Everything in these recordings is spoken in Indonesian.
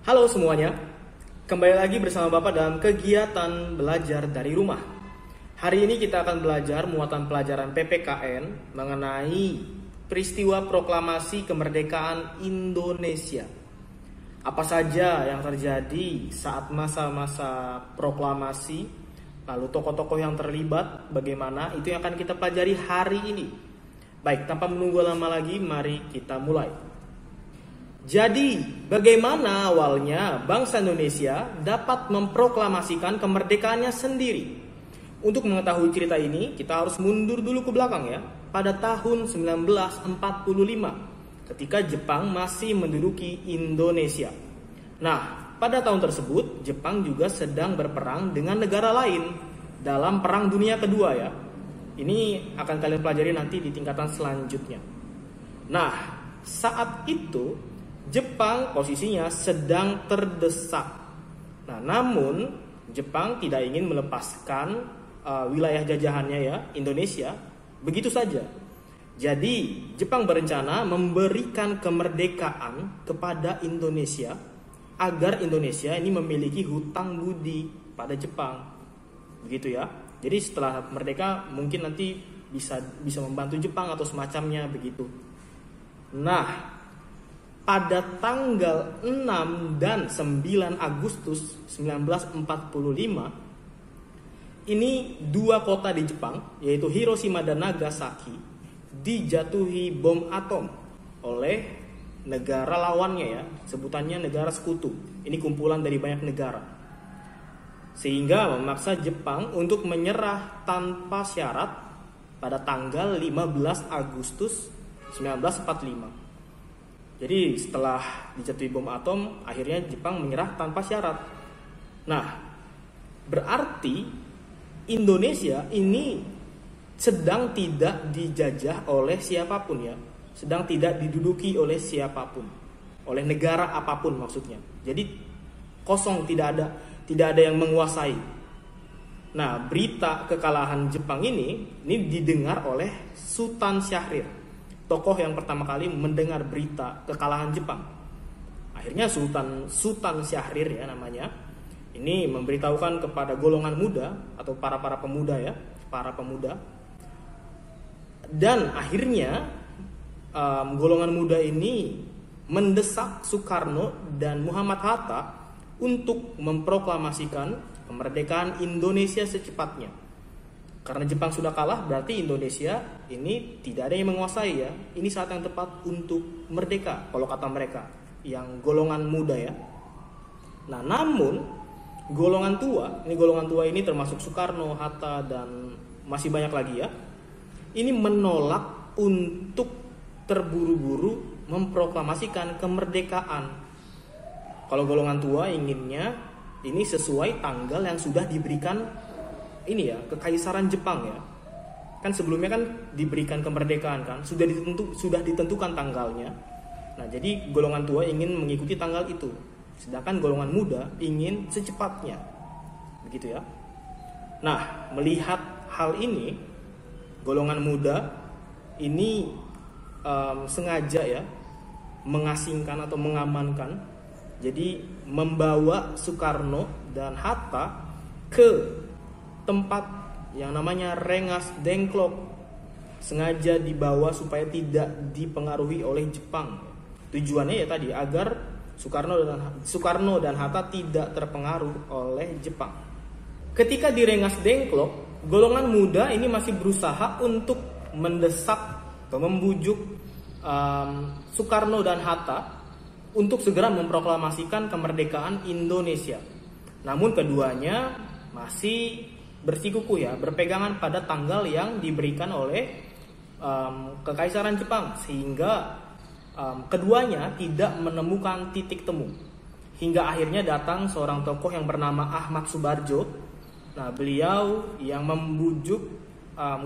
Halo semuanya, kembali lagi bersama Bapak dalam kegiatan belajar dari rumah. Hari ini kita akan belajar muatan pelajaran PPKN mengenai peristiwa proklamasi kemerdekaan Indonesia. Apa saja yang terjadi saat masa-masa proklamasi, lalu tokoh-tokoh yang terlibat, bagaimana, itu yang akan kita pelajari hari ini. Baik, tanpa menunggu lama lagi, mari kita mulai. Jadi, bagaimana awalnya bangsa Indonesia dapat memproklamasikan kemerdekaannya sendiri? Untuk mengetahui cerita ini, kita harus mundur dulu ke belakang ya. Pada tahun 1945, ketika Jepang masih menduduki Indonesia. Nah, pada tahun tersebut, Jepang juga sedang berperang dengan negara lain dalam Perang Dunia Kedua ya. Ini akan kalian pelajari nanti di tingkatan selanjutnya. Nah, saat itu Jepang posisinya sedang terdesak. Nah, namun Jepang tidak ingin melepaskan wilayah jajahannya ya, Indonesia, begitu saja. Jadi, Jepang berencana memberikan kemerdekaan kepada Indonesia agar Indonesia ini memiliki hutang budi pada Jepang. Begitu ya. Jadi setelah merdeka mungkin nanti bisa membantu Jepang atau semacamnya begitu. Nah, pada tanggal 6 dan 9 Agustus 1945, ini dua kota di Jepang, yaitu Hiroshima dan Nagasaki, dijatuhi bom atom oleh negara lawannya ya, sebutannya negara sekutu. Ini kumpulan dari banyak negara. Sehingga memaksa Jepang untuk menyerah tanpa syarat pada tanggal 15 Agustus 1945. Jadi setelah dijatuhi bom atom, akhirnya Jepang menyerah tanpa syarat. Nah, berarti Indonesia ini sedang tidak dijajah oleh siapapun ya. Sedang tidak diduduki oleh siapapun. Oleh negara apapun maksudnya. Jadi kosong, tidak ada yang menguasai. Nah, berita kekalahan Jepang ini didengar oleh Sultan Syahrir. Tokoh yang pertama kali mendengar berita kekalahan Jepang. Akhirnya Sultan Syahrir ya namanya. Ini memberitahukan kepada golongan muda atau para pemuda ya, para pemuda. Dan akhirnya golongan muda ini mendesak Soekarno dan Muhammad Hatta untuk memproklamasikan kemerdekaan Indonesia secepatnya. Karena Jepang sudah kalah, berarti Indonesia ini tidak ada yang menguasai ya. Ini saat yang tepat untuk merdeka, kalau kata mereka, yang golongan muda ya. Nah, namun golongan tua ini termasuk Soekarno, Hatta, dan masih banyak lagi ya. Ini menolak untuk terburu-buru memproklamasikan kemerdekaan. Kalau golongan tua inginnya ini sesuai tanggal yang sudah diberikan ini ya, kekaisaran Jepang ya. Kan sebelumnya kan diberikan kemerdekaan kan, sudah ditentukan tanggalnya. Nah, jadi golongan tua ingin mengikuti tanggal itu. Sedangkan golongan muda ingin secepatnya. Begitu ya. Nah, melihat hal ini, golongan muda ini sengaja ya mengasingkan atau mengamankan. Jadi membawa Soekarno dan Hatta ke tempat yang namanya Rengas Dengklok, sengaja dibawa supaya tidak dipengaruhi oleh Jepang. Tujuannya ya tadi agar Soekarno dan Hatta tidak terpengaruh oleh Jepang. Ketika di Rengas Dengklok, golongan muda ini masih berusaha untuk mendesak atau membujuk Soekarno dan Hatta untuk segera memproklamasikan kemerdekaan Indonesia. Namun keduanya masih bersikukuh ya, berpegangan pada tanggal yang diberikan oleh kekaisaran Jepang, sehingga keduanya tidak menemukan titik temu. Hingga akhirnya datang seorang tokoh yang bernama Ahmad Subarjo. Nah, beliau yang membujuk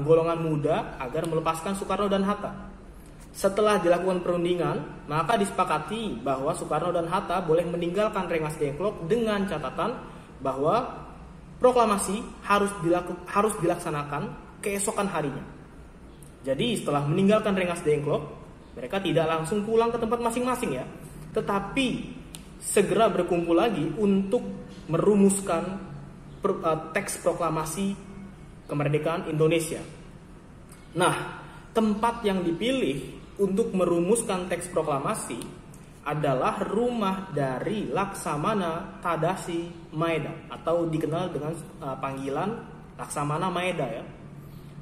golongan muda agar melepaskan Soekarno dan Hatta. Setelah dilakukan perundingan, maka disepakati bahwa Soekarno dan Hatta boleh meninggalkan Rengas Dengklok dengan catatan bahwa proklamasi harus dilaksanakan keesokan harinya. Jadi setelah meninggalkan Rengas Dengklok, mereka tidak langsung pulang ke tempat masing-masing ya, tetapi segera berkumpul lagi untuk merumuskan teks proklamasi kemerdekaan Indonesia. Nah, tempat yang dipilih untuk merumuskan teks proklamasi adalah rumah dari Laksamana Tadashi Maeda, atau dikenal dengan panggilan Laksamana Maeda ya.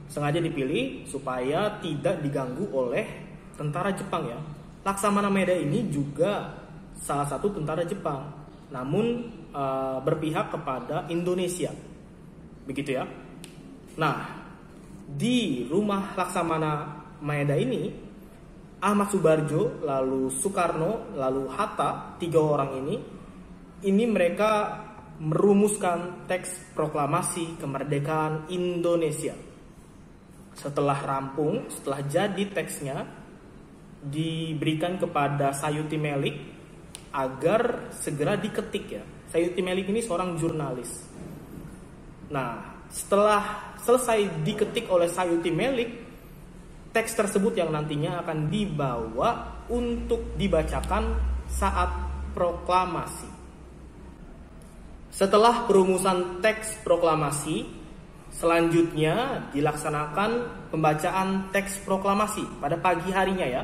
Sengaja dipilih supaya tidak diganggu oleh tentara Jepang ya. Laksamana Maeda ini juga salah satu tentara Jepang, namun berpihak kepada Indonesia, begitu ya. Nah, di rumah Laksamana Maeda ini, Ahmad Subarjo, lalu Soekarno, lalu Hatta, 3 orang ini mereka merumuskan teks proklamasi kemerdekaan Indonesia. Setelah rampung, setelah jadi teksnya, diberikan kepada Sayuti Melik agar segera diketik ya. Sayuti Melik ini seorang jurnalis. Nah, setelah selesai diketik oleh Sayuti Melik, teks tersebut yang nantinya akan dibawa untuk dibacakan saat proklamasi. Setelah perumusan teks proklamasi, selanjutnya dilaksanakan pembacaan teks proklamasi pada pagi harinya ya.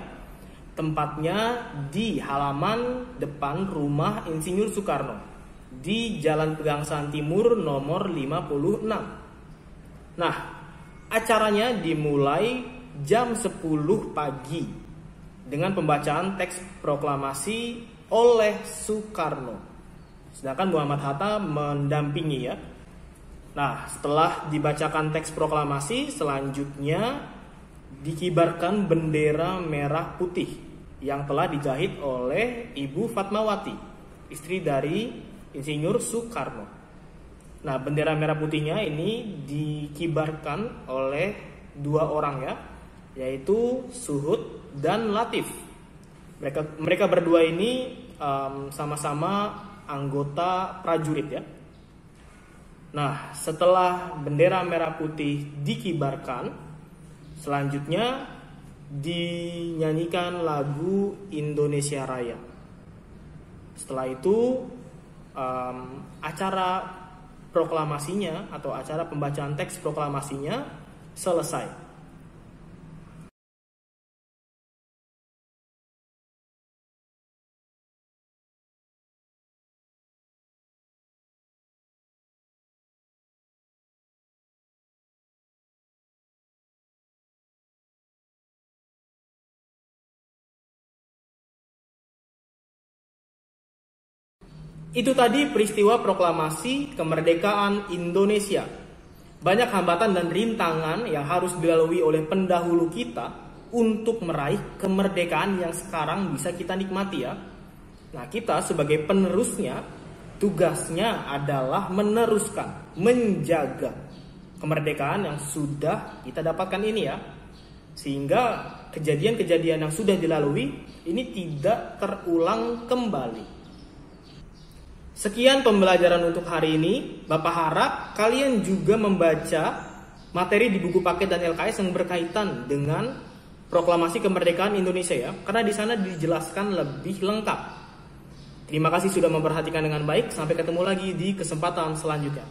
Tempatnya di halaman depan rumah Insinyur Soekarno di Jalan Pegangsaan Timur nomor 56. Nah, acaranya dimulai jam 10 pagi dengan pembacaan teks proklamasi oleh Soekarno. Sedangkan Muhammad Hatta mendampingi ya. Nah, setelah dibacakan teks proklamasi, selanjutnya dikibarkan bendera merah putih yang telah dijahit oleh Ibu Fatmawati, istri dari Insinyur Soekarno. Nah, bendera merah putihnya ini dikibarkan oleh 2 orang ya, yaitu Suhud dan Latif. Mereka berdua ini sama-sama anggota prajurit ya. Nah, setelah bendera merah putih dikibarkan, selanjutnya dinyanyikan lagu Indonesia Raya. Setelah itu acara proklamasinya atau acara pembacaan teks proklamasinya selesai. Itu tadi peristiwa proklamasi kemerdekaan Indonesia. Banyak hambatan dan rintangan yang harus dilalui oleh pendahulu kita untuk meraih kemerdekaan yang sekarang bisa kita nikmati ya. Nah, kita sebagai penerusnya, tugasnya adalah meneruskan, menjaga kemerdekaan yang sudah kita dapatkan ini ya. Sehingga kejadian-kejadian yang sudah dilalui ini tidak terulang kembali. Sekian pembelajaran untuk hari ini. Bapak harap kalian juga membaca materi di buku paket dan LKS yang berkaitan dengan proklamasi kemerdekaan Indonesia ya. Karena di sana dijelaskan lebih lengkap. Terima kasih sudah memperhatikan dengan baik. Sampai ketemu lagi di kesempatan selanjutnya.